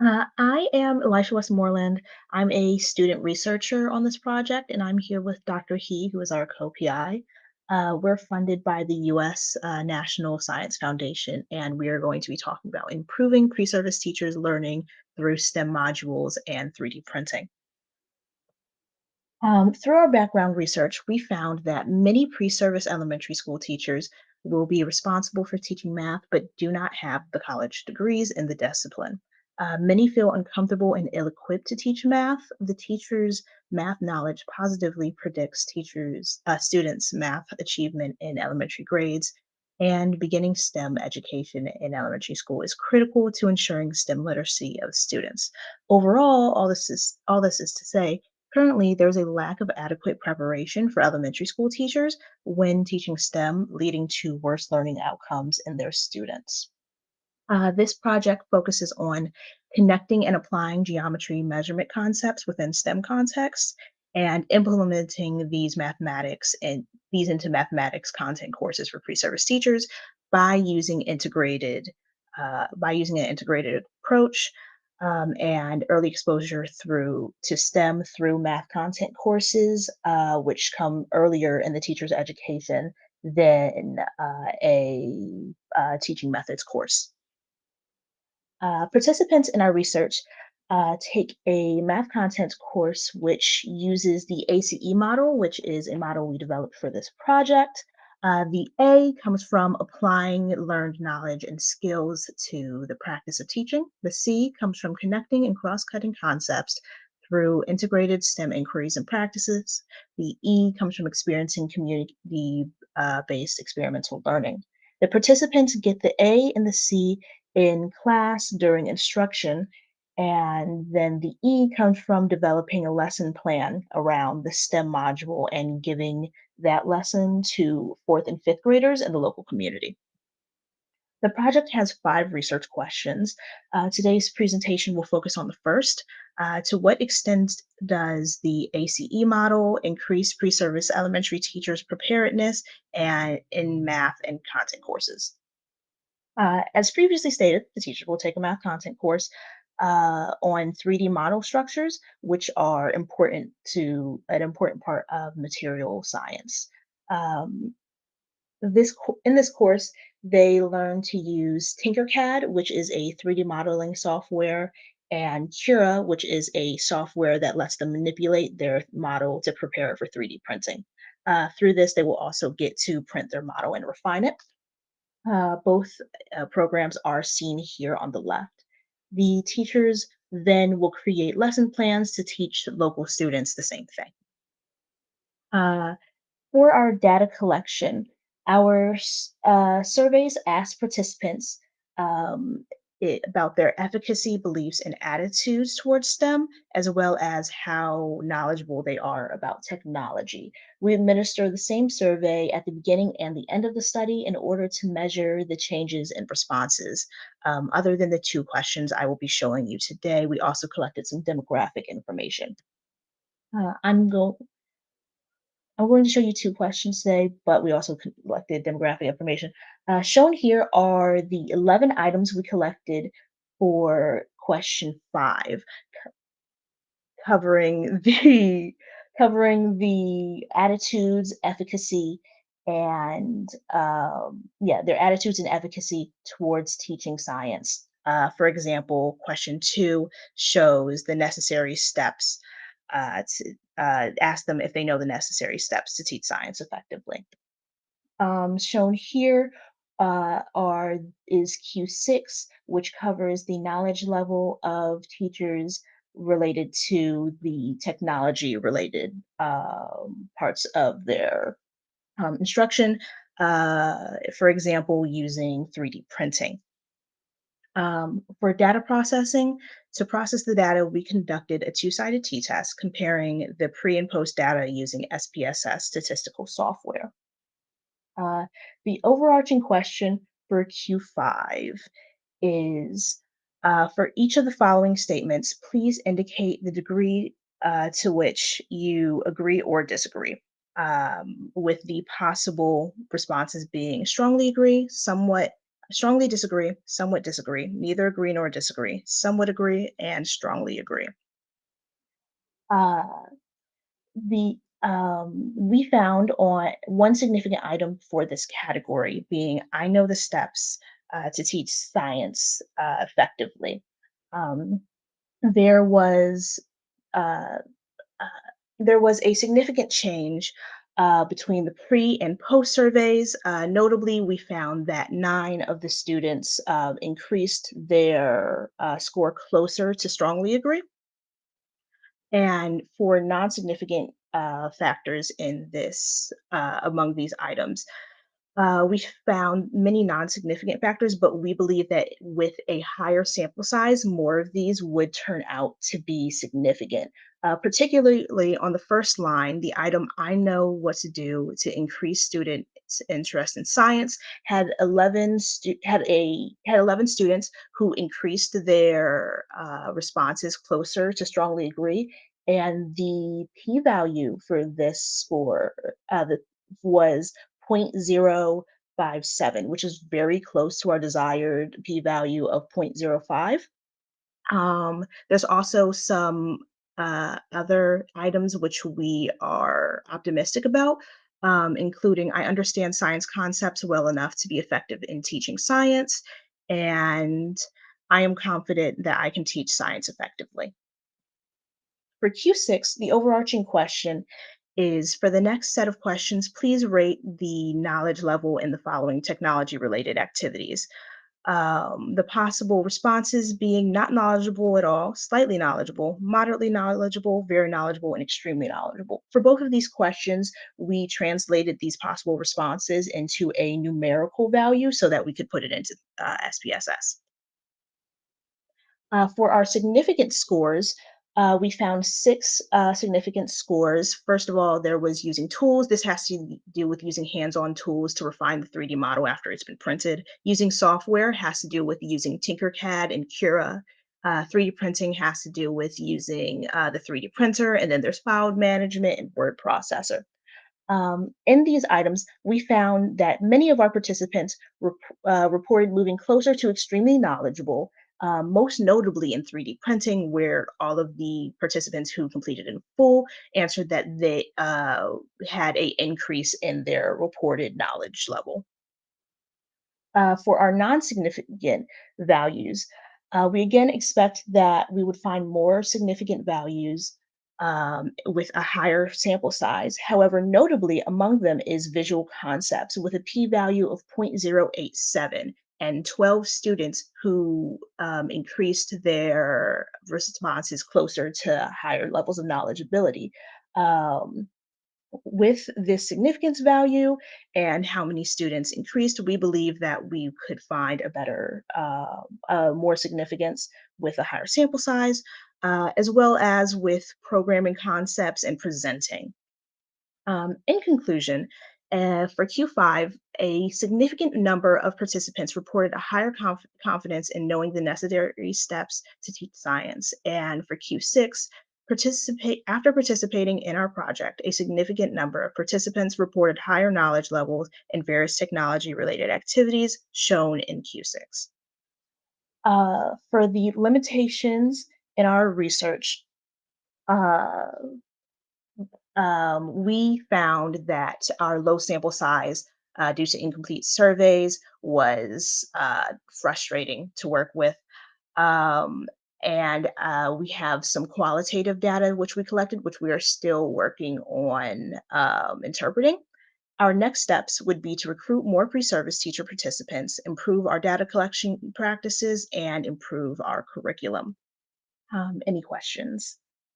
I am Elisha Westmoreland. I'm a student researcher on this project, and I'm here with Dr. He, who is our co-PI. We're funded by the U.S. National Science Foundation, and we are going to be talking about improving pre-service teachers' learning through STEM modules and 3D printing. Through our background research, we found that many pre service elementary school teachers will be responsible for teaching math but do not have the college degrees in the discipline. Many feel uncomfortable and ill equipped to teach math. The teacher's math knowledge positively predicts students' math achievement in elementary grades, and beginning STEM education in elementary school is critical to ensuring STEM literacy of students. Overall, all this is to say, currently, there's a lack of adequate preparation for elementary school teachers when teaching STEM, leading to worse learning outcomes in their students. This project focuses on connecting and applying geometry measurement concepts within STEM contexts and implementing these into mathematics content courses for pre-service teachers by using an integrated approach and early exposure through to STEM through math content courses, which come earlier in the teacher's education than a teaching methods course. Participants in our research take a math content course which uses the ACE model, which is a model we developed for this project. The A comes from applying learned knowledge and skills to the practice of teaching. The C comes from connecting and cross cutting concepts through integrated STEM inquiries and practices. The E comes from experiencing community based experimental learning. The participants get the A and the C in class during instruction. And then the E comes from developing a lesson plan around the STEM module and giving that lesson to fourth and fifth graders in the local community. The project has five research questions. Today's presentation will focus on the first. To what extent does the ACE model increase pre service elementary teachers' preparedness and in math and content courses? As previously stated, the teacher will take a math content course on 3D model structures, which are an important part of material science. Um, in this course, they learn to use Tinkercad, which is a 3D modeling software, and Cura, which is a software that lets them manipulate their model to prepare it for 3D printing. Through this, they will also get to print their model and refine it. Both programs are seen here on the left. The teachers then will create lesson plans to teach local students the same thing. Uh, for our data collection, our surveys ask participants um, about their efficacy, beliefs, and attitudes towards STEM, as well as how knowledgeable they are about technology. We administer the same survey at the beginning and the end of the study in order to measure the changes in responses. Other than the two questions I will be showing you today, we also collected some demographic information. Uh, I'm going I'm going to show you two questions today, but we also collected demographic information. Shown here are the 11 items we collected for question five, covering the covering the attitudes, efficacy, and their attitudes and efficacy towards teaching science. For example, question two shows the necessary steps to ask them if they know the necessary steps to teach science effectively. Shown here are is Q6, which covers the knowledge level of teachers related to the technology related parts of their instruction. For example, using 3D printing. For data processing, to process the data, we conducted a two-sided t-test comparing the pre and post data using SPSS statistical software. Uh, the overarching question for Q5 is for each of the following statements, please indicate the degree to which you agree or disagree, with the possible responses being strongly agree, somewhat Strongly disagree, somewhat disagree, neither agree nor disagree, somewhat agree, and strongly agree. Uh, we found on one significant item for this category being I know the steps to teach science effectively. Um, there was uh, uh, there was a significant change between the pre and post surveys. Notably, we found that 9 of the students increased their score closer to strongly agree. And for non-significant factors in this, among these items, we found many non-significant factors, but we believe that with a higher sample size, more of these would turn out to be significant. Particularly on the first line, the item "I know what to do to increase students' interest in science" had 11 students who increased their responses closer to strongly agree, and the p-value for this score was 0.057, which is very close to our desired p-value of 0.05. There's also some other items which we are optimistic about, including I understand science concepts well enough to be effective in teaching science, and I am confident that I can teach science effectively. For Q6, the overarching question is for the next set of questions, please rate the knowledge level in the following technology related activities. The possible responses being not knowledgeable at all, slightly knowledgeable, moderately knowledgeable, very knowledgeable, and extremely knowledgeable. For both of these questions, we translated these possible responses into a numerical value so that we could put it into SPSS. For our significant scores, we found 6 significant scores. First of all, there was using tools. This has to do with using hands-on tools to refine the 3D model after it's been printed. Using software has to do with using Tinkercad and Cura. 3D printing has to do with using the 3D printer, and then there's file management and word processor. In these items, we found that many of our participants reported moving closer to extremely knowledgeable, most notably in 3D printing, where all of the participants who completed in full answered that they had a increase in their reported knowledge level. For our non-significant values, we again expect that we would find more significant values with a higher sample size. However, notably among them is visual concepts with a p-value of 0.087 and 12 students who increased their responses closer to higher levels of knowledgeability. Um, with this significance value and how many students increased, we believe that we could find a better, more significance with a higher sample size, as well as with programming concepts and presenting. In conclusion, for Q5, a significant number of participants reported a higher confidence in knowing the necessary steps to teach science. And for Q6, after participating in our project, a significant number of participants reported higher knowledge levels in various technology related activities shown in Q6. For the limitations in our research, uh, we found that our low sample size due to incomplete surveys was frustrating to work with. Um, and we have some qualitative data which we collected, which we are still working on interpreting. Our next steps would be to recruit more pre-service teacher participants, improve our data collection practices, and improve our curriculum. Any questions?